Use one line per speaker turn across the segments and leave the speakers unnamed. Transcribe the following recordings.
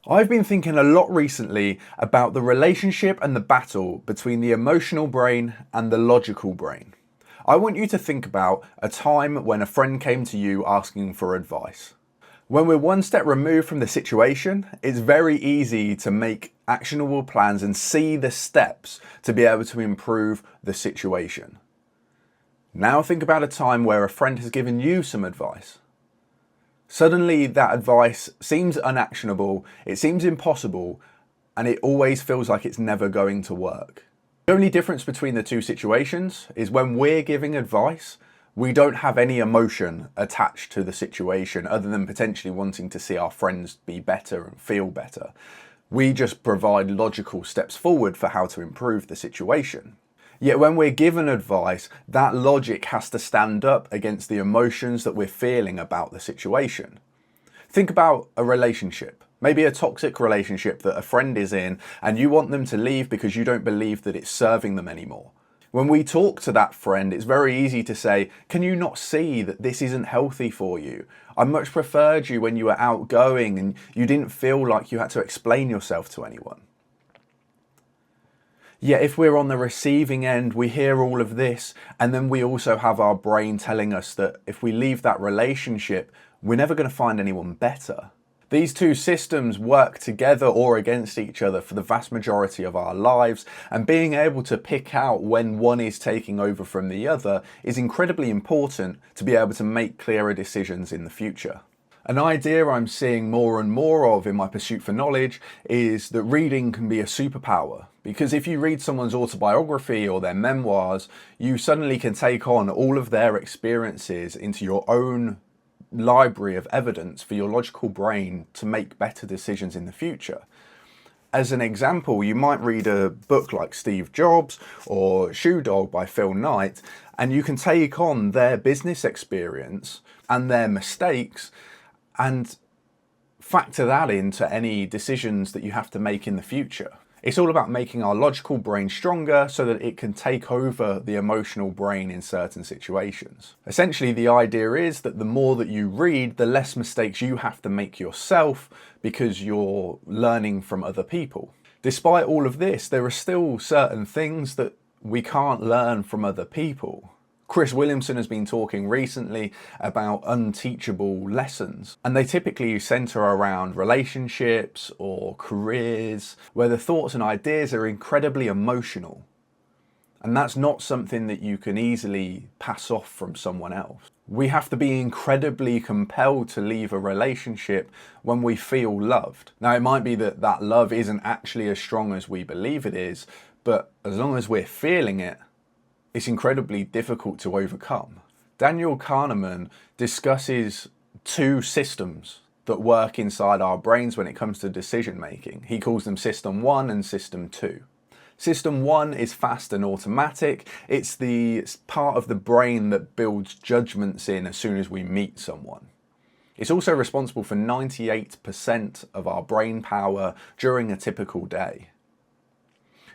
I've been thinking a lot recently about the relationship and the battle between the emotional brain and the logical brain. I want you to think about a time when a friend came to you asking for advice. When we're one step removed from the situation, it's very easy to make actionable plans and see the steps to be able to improve the situation. Now think about a time where a friend has given you some advice. Suddenly that advice seems unactionable, it seems impossible, and it always feels like it's never going to work. The only difference between the two situations is when we're giving advice, we don't have any emotion attached to the situation other than potentially wanting to see our friends be better and feel better. We just provide logical steps forward for how to improve the situation. Yet when we're given advice, that logic has to stand up against the emotions that we're feeling about the situation. Think about a relationship, maybe a toxic relationship that a friend is in and you want them to leave because you don't believe that it's serving them anymore. When we talk to that friend, it's very easy to say, can you not see that this isn't healthy for you? I much preferred you when you were outgoing and you didn't feel like you had to explain yourself to anyone. Yet if we're on the receiving end, we hear all of this, and then we also have our brain telling us that if we leave that relationship, we're never going to find anyone better. These two systems work together or against each other for the vast majority of our lives, and being able to pick out when one is taking over from the other is incredibly important to be able to make clearer decisions in the future. An idea I'm seeing more and more of in my pursuit for knowledge is that reading can be a superpower. Because if you read someone's autobiography or their memoirs, you suddenly can take on all of their experiences into your own library of evidence for your logical brain to make better decisions in the future. As an example, you might read a book like Steve Jobs or Shoe Dog by Phil Knight, and you can take on their business experience and their mistakes and factor that into any decisions that you have to make in the future. It's all about making our logical brain stronger so that it can take over the emotional brain in certain situations. Essentially, the idea is that the more that you read, the less mistakes you have to make yourself because you're learning from other people. Despite all of this, there are still certain things that we can't learn from other people. Chris Williamson has been talking recently about unteachable lessons, and they typically center around relationships or careers where the thoughts and ideas are incredibly emotional. And that's not something that you can easily pass off from someone else. We have to be incredibly compelled to leave a relationship when we feel loved. Now, it might be that that love isn't actually as strong as we believe it is, but as long as we're feeling it, it's incredibly difficult to overcome. Daniel Kahneman discusses two systems that work inside our brains when it comes to decision making. He calls them System 1 and System 2. System 1 is fast and automatic. It's the part of the brain that builds judgments in as soon as we meet someone. It's also responsible for 98% of our brain power during a typical day.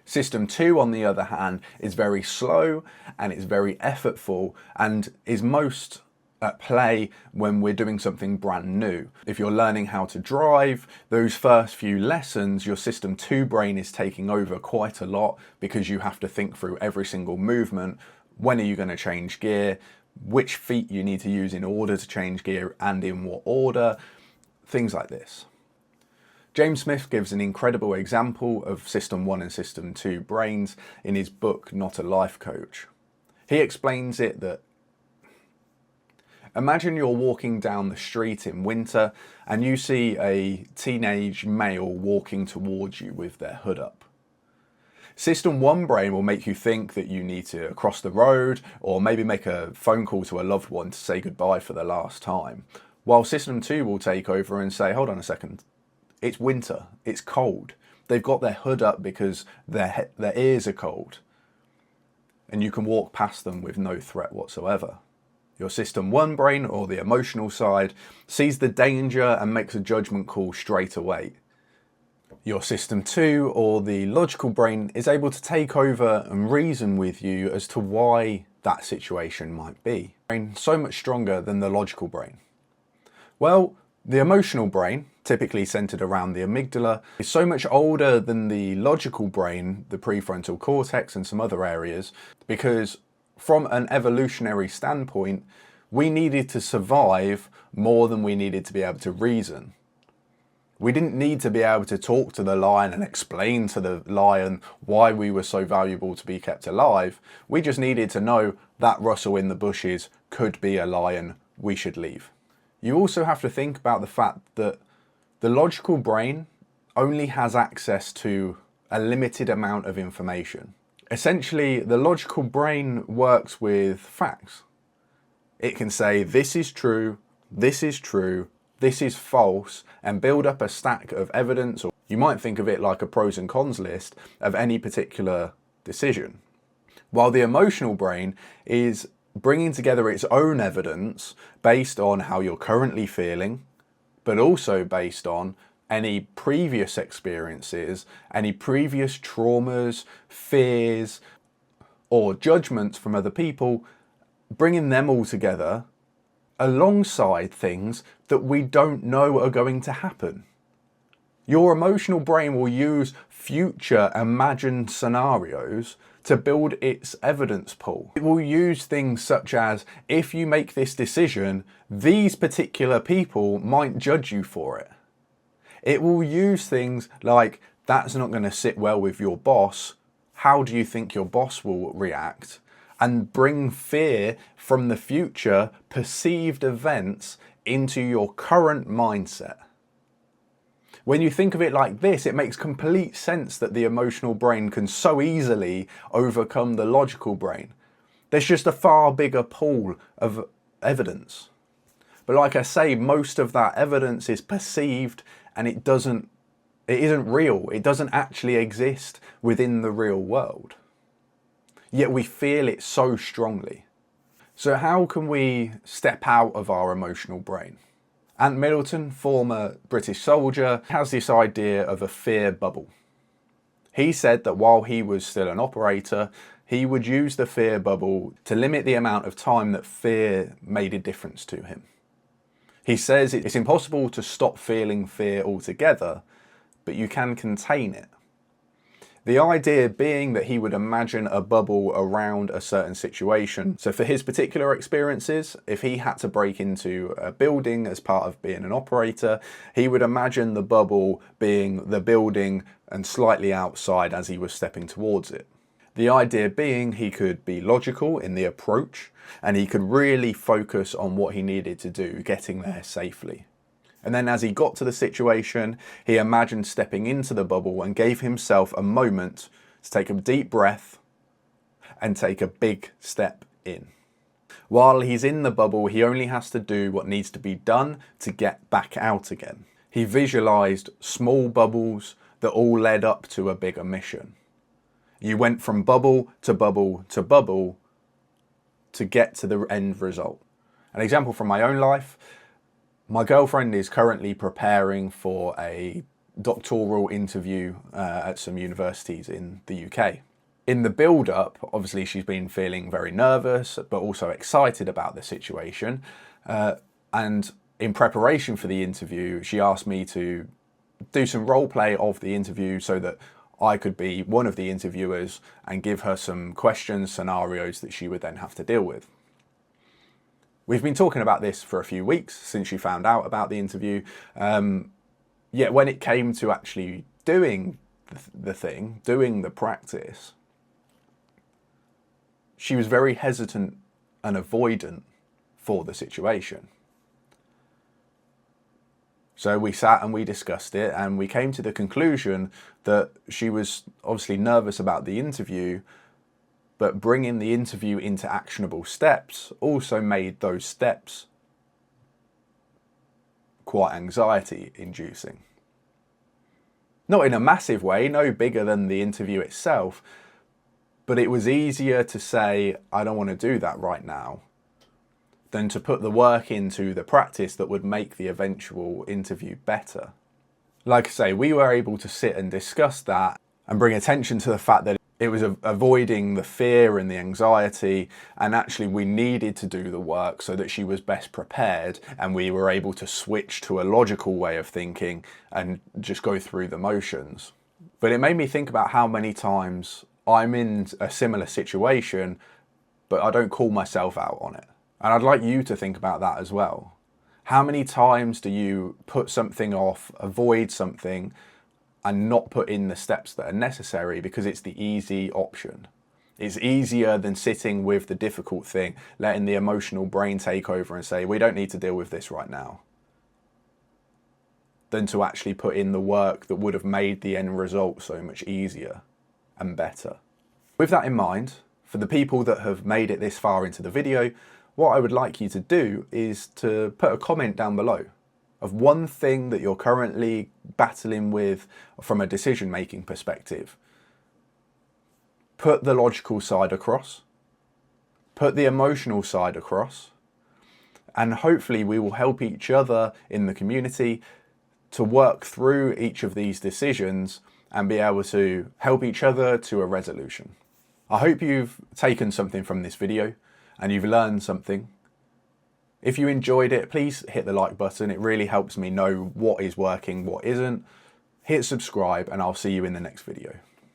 System 2, on the other hand, is very slow and it's very effortful and is most at play when we're doing something brand new. If you're learning how to drive, those first few lessons, your System 2 brain is taking over quite a lot because you have to think through every single movement. When are you going to change gear? Which feet you need to use in order to change gear and in what order? Things like this. James Smith gives an incredible example of System 1 and System 2 brains in his book, Not a Life Coach. He explains it that imagine you're walking down the street in winter and you see a teenage male walking towards you with their hood up. System 1 brain will make you think that you need to cross the road or maybe make a phone call to a loved one to say goodbye for the last time, while System 2 will take over and say, hold on a second. It's winter, it's cold. They've got their hood up because their ears are cold. And you can walk past them with no threat whatsoever. Your System 1 brain, or the emotional side, sees the danger and makes a judgment call straight away. Your System 2, or the logical brain, is able to take over and reason with you as to why that situation might be. So much stronger than the logical brain. Well, the emotional brain, typically centered around the amygdala. It's so much older than the logical brain, the prefrontal cortex and some other areas, because from an evolutionary standpoint, we needed to survive more than we needed to be able to reason. We didn't need to be able to talk to the lion and explain to the lion why we were so valuable to be kept alive. We just needed to know that rustle in the bushes could be a lion, we should leave. You also have to think about the fact that the logical brain only has access to a limited amount of information. Essentially, the logical brain works with facts. It can say, this is true, this is true, this is false, and build up a stack of evidence, or you might think of it like a pros and cons list of any particular decision. While the emotional brain is bringing together its own evidence based on how you're currently feeling, but also based on any previous experiences, any previous traumas, fears, or judgments from other people, bringing them all together alongside things that we don't know are going to happen. Your emotional brain will use future imagined scenarios to build its evidence pool. It will use things such as, if you make this decision, these particular people might judge you for it. It will use things like, that's not going to sit well with your boss. How do you think your boss will react? And bring fear from the future perceived events into your current mindset. When you think of it like this, it makes complete sense that the emotional brain can so easily overcome the logical brain. There's just a far bigger pool of evidence. But like I say, most of that evidence is perceived and it isn't real. It doesn't actually exist within the real world. Yet we feel it so strongly. So how can we step out of our emotional brain? Ant Middleton, former British soldier, has this idea of a fear bubble. He said that while he was still an operator, he would use the fear bubble to limit the amount of time that fear made a difference to him. He says it's impossible to stop feeling fear altogether, but you can contain it. The idea being that he would imagine a bubble around a certain situation. So for his particular experiences, if he had to break into a building as part of being an operator, he would imagine the bubble being the building and slightly outside as he was stepping towards it. The idea being he could be logical in the approach and he could really focus on what he needed to do, getting there safely. And then as he got to the situation, he imagined stepping into the bubble and gave himself a moment to take a deep breath and take a big step in. While he's in the bubble, he only has to do what needs to be done to get back out again. He visualized small bubbles that all led up to a bigger mission. You went from bubble to bubble to bubble to get to the end result. An example from my own life. My girlfriend is currently preparing for a doctoral interview at some universities in the UK. In the build-up, obviously she's been feeling very nervous, but also excited about the situation. And in preparation for the interview, she asked me to do some role play of the interview so that I could be one of the interviewers and give her some questions, scenarios that she would then have to deal with. We've been talking about this for a few weeks since she found out about the interview. Yet when it came to actually doing the thing, doing the practice, she was very hesitant and avoidant for the situation. So we sat and we discussed it and we came to the conclusion that she was obviously nervous about the interview, but bringing the interview into actionable steps also made those steps quite anxiety inducing. Not in a massive way, no bigger than the interview itself, but it was easier to say, I don't want to do that right now, than to put the work into the practice that would make the eventual interview better. Like I say, we were able to sit and discuss that and bring attention to the fact that It was avoiding the fear and the anxiety, and actually we needed to do the work so that she was best prepared and we were able to switch to a logical way of thinking and just go through the motions. But it made me think about how many times I'm in a similar situation, but I don't call myself out on it. And I'd like you to think about that as well. How many times do you put something off, avoid something, and not put in the steps that are necessary because it's the easy option? It's easier than sitting with the difficult thing, letting the emotional brain take over and say, we don't need to deal with this right now, than to actually put in the work that would have made the end result so much easier and better. With that in mind, for the people that have made it this far into the video, what I would like you to do is to put a comment down below of one thing that you're currently battling with from a decision-making perspective. Put the logical side across, put the emotional side across, and hopefully we will help each other in the community to work through each of these decisions and be able to help each other to a resolution. I hope you've taken something from this video and you've learned something. If you enjoyed it, please hit the like button. It really helps me know what is working, what isn't. Hit subscribe, and I'll see you in the next video.